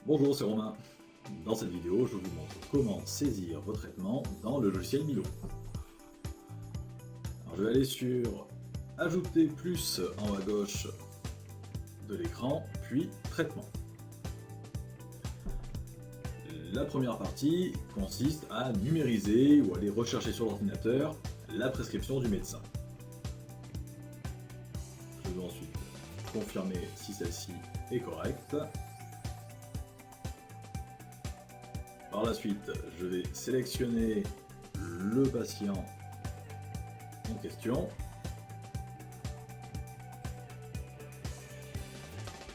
Bonjour, c'est Romain. Dans cette vidéo, je vous montre comment saisir vos traitements dans le logiciel Milo. Alors, je vais aller sur Ajouter plus en haut à gauche de l'écran, puis Traitement. La première partie consiste à numériser ou aller rechercher sur l'ordinateur la prescription du médecin. Je vais ensuite confirmer si celle-ci est correcte. Par la suite, je vais sélectionner le patient en question.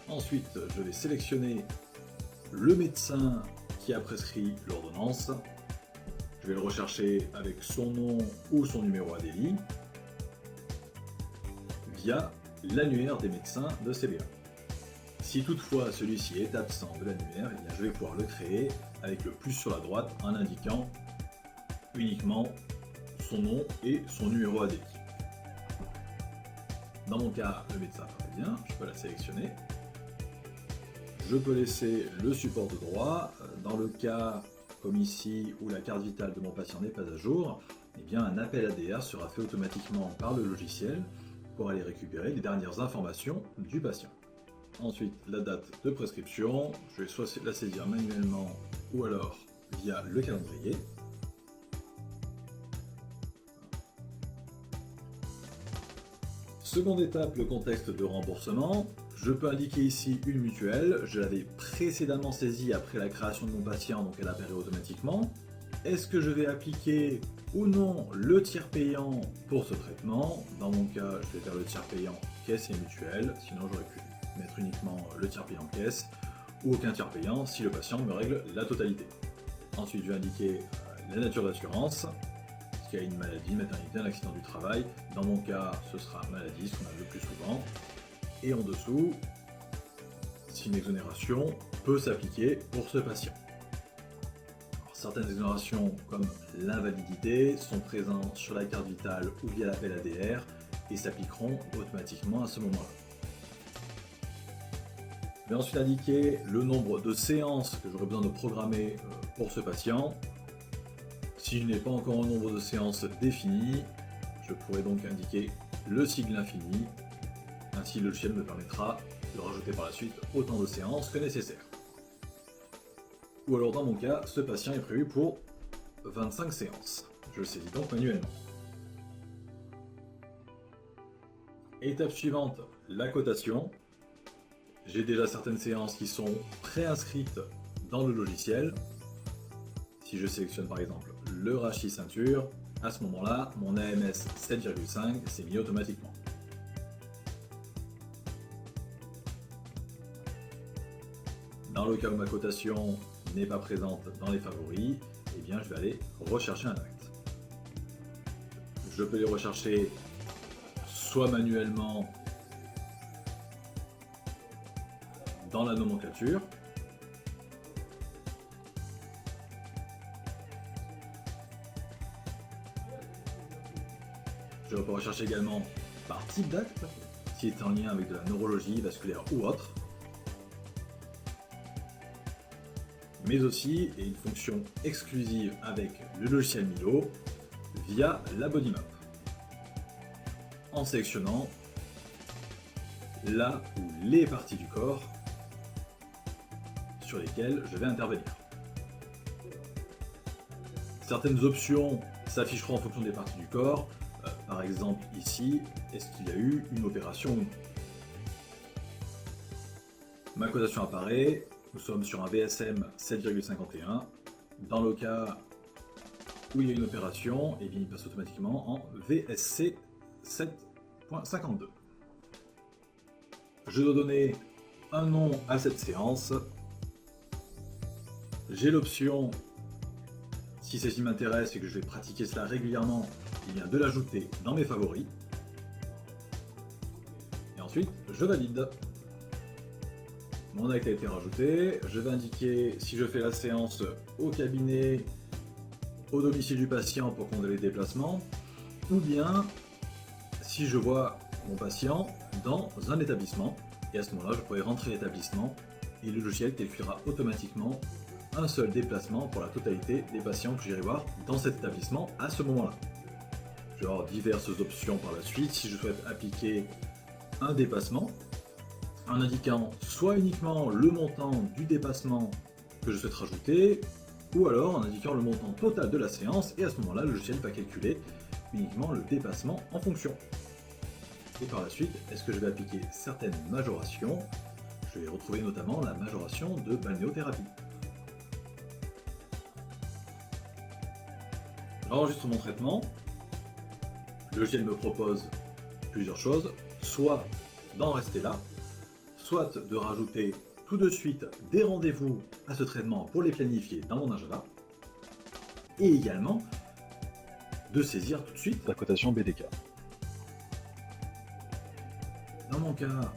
Ensuite, je vais sélectionner le médecin qui a prescrit l'ordonnance. Je vais le rechercher avec son nom ou son numéro ADLI via l'annuaire des médecins de CBA. Si toutefois celui-ci est absent de l'annuaire, je vais pouvoir le créer avec le plus sur la droite en indiquant uniquement son nom et son numéro ADI. Dans mon cas, le médecin apparaît bien, je peux la sélectionner. Je peux laisser le support de droit. Dans le cas, comme ici, où la carte vitale de mon patient n'est pas à jour, eh bien, un appel ADR sera fait automatiquement par le logiciel pour aller récupérer les dernières informations du patient. Ensuite, la date de prescription, je vais soit la saisir manuellement ou alors via le calendrier. Seconde étape, le contexte de remboursement. Je peux indiquer ici une mutuelle, je l'avais précédemment saisie après la création de mon patient, donc elle apparaît automatiquement. Est-ce que je vais appliquer ou non le tiers payant pour ce traitement? Dans mon cas, je vais faire le tiers payant caisse et mutuelle, sinon j'aurais pu mettre uniquement le tiers payant caisse ou aucun tiers payant si le patient me règle la totalité. Ensuite, je vais indiquer la nature d'assurance, s'il y a une maladie, maternité, un accident du travail. Dans mon cas, ce sera maladie, ce qu'on a le plus souvent. Et en dessous, si une exonération peut s'appliquer pour ce patient. Alors, certaines exonérations, comme l'invalidité, sont présentes sur la carte vitale ou via l'appel ADR et s'appliqueront automatiquement à ce moment-là. Je vais ensuite indiquer le nombre de séances que j'aurai besoin de programmer pour ce patient. Si je n'ai pas encore un nombre de séances défini, je pourrais donc indiquer le sigle infini. Ainsi, le logiciel me permettra de rajouter par la suite autant de séances que nécessaire. Ou alors, dans mon cas, ce patient est prévu pour 25 séances. Je le saisis donc manuellement. Étape suivante, la cotation. J'ai déjà certaines séances qui sont préinscrites dans le logiciel. Si je sélectionne par exemple le rachis ceinture, à ce moment-là, mon AMS 7,5 s'est mis automatiquement. Dans le cas où ma cotation n'est pas présente dans les favoris, eh bien je vais aller rechercher un acte. Je peux les rechercher soit manuellement dans la nomenclature, je peux rechercher également par type d'acte, qui est en lien avec de la neurologie, vasculaire ou autre, mais aussi, et une fonction exclusive avec le logiciel Milo, via la body map, en sélectionnant la ou les parties du corps sur lesquelles je vais intervenir. Certaines options s'afficheront en fonction des parties du corps, par exemple ici, est-ce qu'il y a eu une opération ou non. Ma cotation apparaît, nous sommes sur un VSM 7,51. Dans le cas où il y a une opération, eh bien, il passe automatiquement en VSC 7.52. Je dois donner un nom à cette séance. J'ai l'option, si celle-ci m'intéresse et que je vais pratiquer cela régulièrement, eh bien, de l'ajouter dans mes favoris. Et ensuite, je valide. Mon acte a été rajouté, je vais indiquer si je fais la séance au cabinet, au domicile du patient pour compter les déplacements, ou bien si je vois mon patient dans un établissement, et à ce moment-là je pourrais rentrer l'établissement et le logiciel calculera automatiquement un seul déplacement pour la totalité des patients que j'irai voir dans cet établissement à ce moment-là. Je vais avoir diverses options par la suite si je souhaite appliquer un dépassement, en indiquant soit uniquement le montant du dépassement que je souhaite rajouter, ou alors en indiquant le montant total de la séance, et à ce moment-là, le logiciel va calculer uniquement le dépassement en fonction. Et par la suite, est-ce que je vais appliquer certaines majorations? Je vais retrouver notamment la majoration de balnéothérapie. J'enregistre mon traitement. Le logiciel me propose plusieurs choses, soit d'en rester là, soit de rajouter tout de suite des rendez-vous à ce traitement pour les planifier dans mon agenda, et également de saisir tout de suite la cotation BDK. Dans mon cas,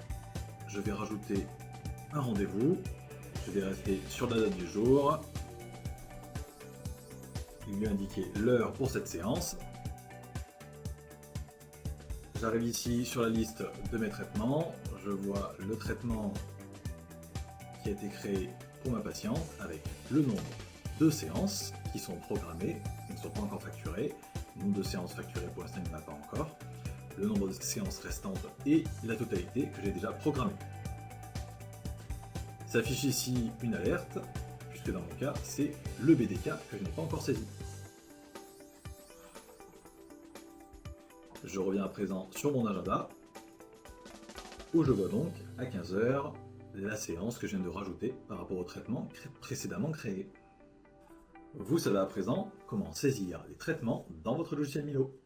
je vais rajouter un rendez-vous, je vais rester sur la date du jour, il lui indiquer l'heure pour cette séance. J'arrive ici sur la liste de mes traitements, je vois le traitement qui a été créé pour ma patiente avec le nombre de séances qui sont programmées, qui ne sont pas encore facturées, le nombre de séances facturées pour l'instant il n'y en a pas encore, le nombre de séances restantes et la totalité que j'ai déjà programmée. S'affiche ici une alerte, puisque dans mon cas c'est le BDK que je n'ai pas encore saisi. Je reviens à présent sur mon agenda, où je vois donc à 15 h la séance que je viens de rajouter par rapport au traitement précédemment créé. Vous savez à présent comment saisir les traitements dans votre logiciel Milo.